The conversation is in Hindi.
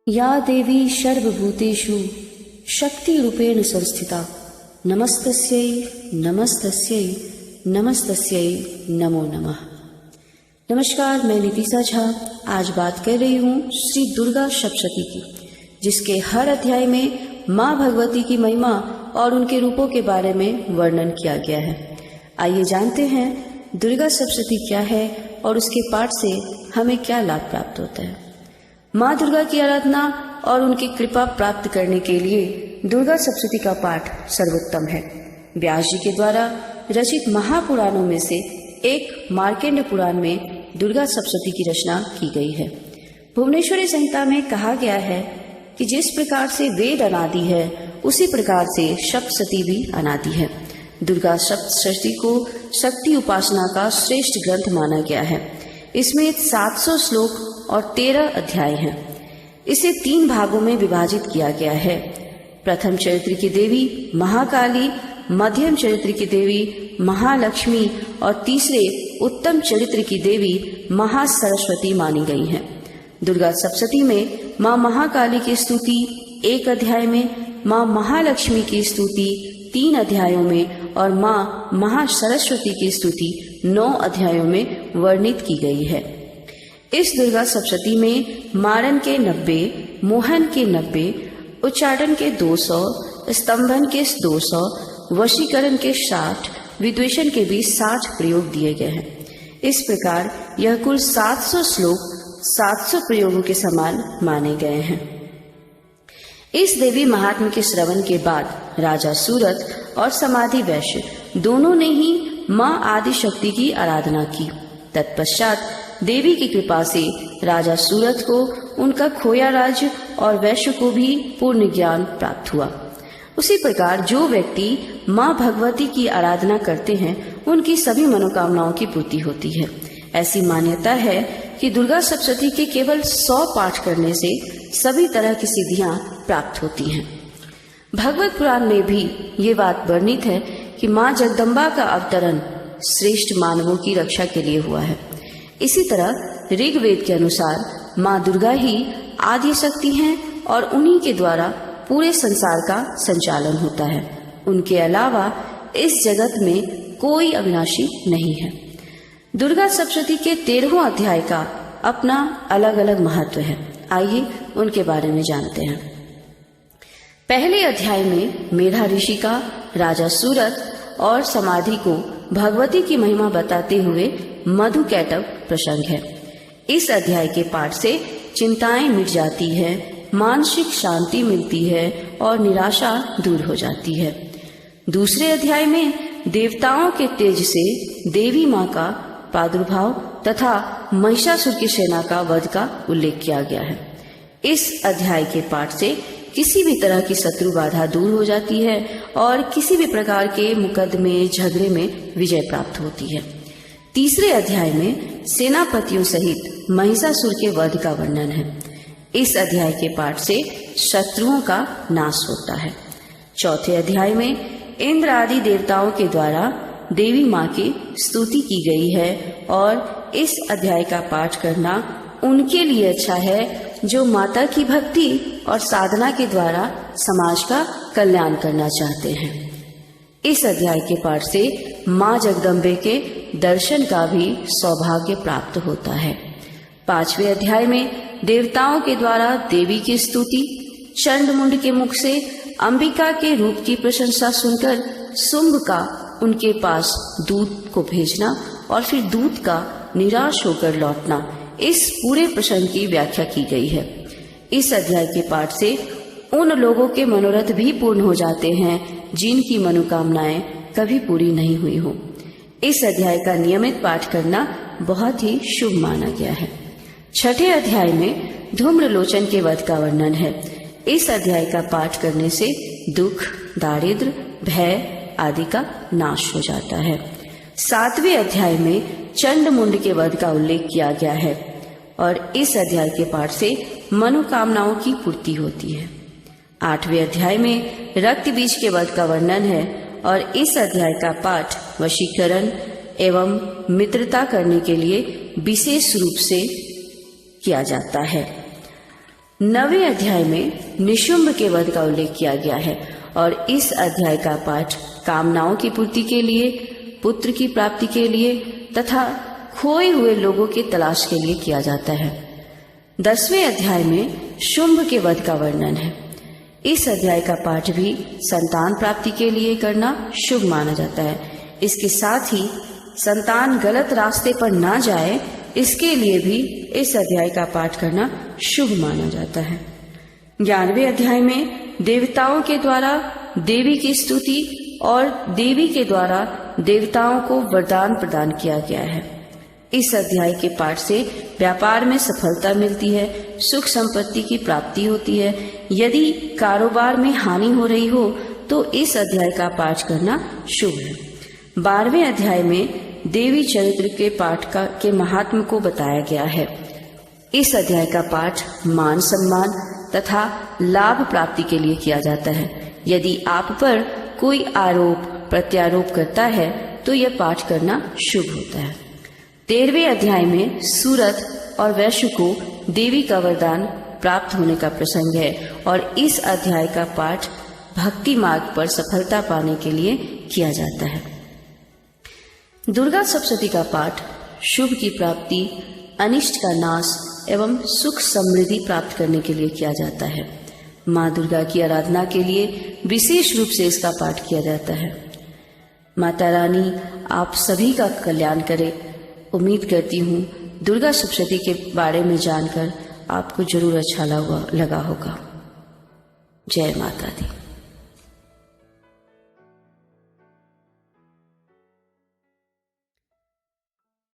या देवी सर्वभूतेषु शक्तिरूपेण संस्थिता नमस्तस्यै नमस्तस्यै नमस्तस्यै नमो नमः। नमस्कार, मैं नीतिशा झा आज बात कर रही हूँ श्री दुर्गा सप्तशती की, जिसके हर अध्याय में माँ भगवती की महिमा और उनके रूपों के बारे में वर्णन किया गया है। आइए जानते हैं दुर्गा सप्तशती क्या है और उसके पाठ से हमें क्या लाभ प्राप्त होता है। माँ दुर्गा की आराधना और उनकी कृपा प्राप्त करने के लिए दुर्गा सप्तशती का पाठ सर्वोत्तम है। व्यास जी के द्वारा रचित महापुराणों में से एक मार्कंडेय पुराण में दुर्गा सप्तशती की रचना की गई है। भुवनेश्वरी संहिता में कहा गया है कि जिस प्रकार से वेद अनादि है उसी प्रकार से सप्तशती भी अनादि है। दुर्गा सप्तशती को शक्ति उपासना का श्रेष्ठ ग्रंथ माना गया है। इसमें 700 श्लोक और 13 अध्याय हैं। इसे 3 भागों में विभाजित किया गया है। प्रथम चरित्र की देवी महाकाली, मध्यम चरित्र की देवी महालक्ष्मी और तीसरे उत्तम चरित्र की देवी महासरस्वती मानी गई हैं। दुर्गा सप्तशती में माँ महाकाली की स्तुति 1 अध्याय में, माँ महालक्ष्मी की स्तुति 3 अध्यायों में और माँ महासरस्वती की स्तुति 9 अध्यायों में वर्णित की गई है। इस दुर्गा सप्तशती में मारन के 90, मोहन के 90, उच्चाटन के 200, स्तंभन के 200, वशीकरण के 60, विद्वेषण के भी 60 प्रयोग दिए गए हैं। इस प्रकार यह कुल 700 श्लोक 700 प्रयोगों के समान माने गए हैं। इस देवी महात्म्य के श्रवण के बाद राजा सूरत और समाधि वैश्य दोनों ने ही माँ आदि शक्ति की आराधना की। तत्पश्चात देवी की कृपा से राजा सूरत को उनका खोया राज्य और वैश्य को भी पूर्ण ज्ञान प्राप्त हुआ। उसी प्रकार जो व्यक्ति माँ भगवती की आराधना करते हैं उनकी सभी मनोकामनाओं की पूर्ति होती है। ऐसी मान्यता है कि दुर्गा सप्तशती के केवल 100 पाठ करने से सभी तरह की सिद्धियां प्राप्त होती हैं। भगवत पुराण में भी ये बात वर्णित है कि माँ जगदम्बा का अवतरण श्रेष्ठ मानवों की रक्षा के लिए हुआ है। इसी तरह ऋग्वेद के अनुसार माँ दुर्गा ही आदि शक्ति हैं और उन्हीं के द्वारा पूरे संसार का संचालन होता है। उनके अलावा इस जगत में कोई अविनाशी नहीं है। दुर्गा सप्तशती के 13वें अध्याय का अपना अलग अलग महत्व है। आइए उनके बारे में जानते हैं। पहले अध्याय में मेधा ऋषि का राजा सूरत और समाधि को भगवती की महिमा बताते हुए मधु कैटव प्रसंग है। इस अध्याय के पाठ से चिंताएं मिट जाती है, मानसिक शांति मिलती है और निराशा दूर हो जाती है। दूसरे अध्याय में देवताओं के तेज से देवी माँ का प्रादुर्भाव तथा महिषासुर की सेना का वध का उल्लेख किया गया है। इस अध्याय के पाठ से किसी भी तरह की शत्रु बाधा दूर हो जाती है और किसी भी प्रकार के मुकदमे झगड़े में विजय प्राप्त होती है। तीसरे अध्याय में सेनापतियों सहित महिषासुर के वध का वर्णन है। इस अध्याय के पाठ से शत्रुओं का नाश होता है। चौथे अध्याय में इंद्र आदि देवताओं के द्वारा देवी माँ की स्तुति की गई है और इस अध्याय का पाठ करना उनके लिए अच्छा है जो माता की भक्ति और साधना के द्वारा समाज का कल्याण करना चाहते हैं। इस अध्याय के पाठ से माँ जगदम्बे के दर्शन का भी सौभाग्य प्राप्त होता है। 5वें अध्याय में देवताओं के द्वारा देवी की स्तुति, चंड मुंड के मुख से अंबिका के रूप की प्रशंसा सुनकर शुंभ का उनके पास दूत को भेजना और फिर दूत का निराश होकर लौटना, इस पूरे प्रसंग की व्याख्या की गई है। इस अध्याय के पाठ से उन लोगों के मनोरथ भी पूर्ण हो जाते हैं जिनकी मनोकामनाएं कभी पूरी नहीं हुई हो। इस अध्याय का नियमित पाठ करना बहुत ही शुभ माना गया है। 6ठे अध्याय में धूम्रलोचन के वध का वर्णन है। इस अध्याय का पाठ करने से दुख, दारिद्र, भय आदि का नाश हो जाता है। 7वें अध्याय में चंड मुंड के वध का उल्लेख किया गया है और इस अध्याय के पाठ से मनोकामनाओं की पूर्ति होती है। 8वें अध्याय में रक्त बीज के वध का वर्णन है और इस अध्याय का पाठ वशीकरण एवं मित्रता करने के लिए विशेष रूप से किया जाता है। 9वें अध्याय में निशुंभ के वध का उल्लेख किया गया है और इस अध्याय का पाठ कामनाओं की पूर्ति के लिए, पुत्र की प्राप्ति के लिए तथा खोए हुए लोगों की तलाश के लिए किया जाता है। 10वें अध्याय में शुंभ के वध का वर्णन है। इस अध्याय का पाठ भी संतान प्राप्ति के लिए करना शुभ माना जाता है। इसके साथ ही संतान गलत रास्ते पर ना जाए, इसके लिए भी इस अध्याय का पाठ करना शुभ माना जाता है। 11वें अध्याय में देवताओं के द्वारा देवी की स्तुति और देवी के द्वारा देवताओं को वरदान प्रदान किया गया है। इस अध्याय के पाठ से व्यापार में सफलता मिलती है, सुख संपत्ति की प्राप्ति होती है। यदि कारोबार में हानि हो रही हो तो इस अध्याय का पाठ करना शुभ है। 12वें अध्याय में देवी चरित्र के पाठ के महात्म को बताया गया है। इस अध्याय का पाठ मान सम्मान तथा लाभ प्राप्ति के लिए किया जाता है। यदि आप पर कोई आरोप प्रत्यारोप करता है तो यह पाठ करना शुभ होता है। 13वें अध्याय में सूरत और वैश्य को देवी का वरदान प्राप्त होने का प्रसंग है और इस अध्याय का पाठ भक्ति मार्ग पर सफलता पाने के लिए किया जाता है। दुर्गा सप्तशती का पाठ शुभ की प्राप्ति, अनिष्ट का नाश एवं सुख समृद्धि प्राप्त करने के लिए किया जाता है। माँ दुर्गा की आराधना के लिए विशेष रूप से इसका पाठ किया जाता है। माता रानी आप सभी का कल्याण करे। उम्मीद करती हूँ दुर्गा सप्तशती के बारे में जानकर आपको जरूर अच्छा लगा होगा। जय माता दी।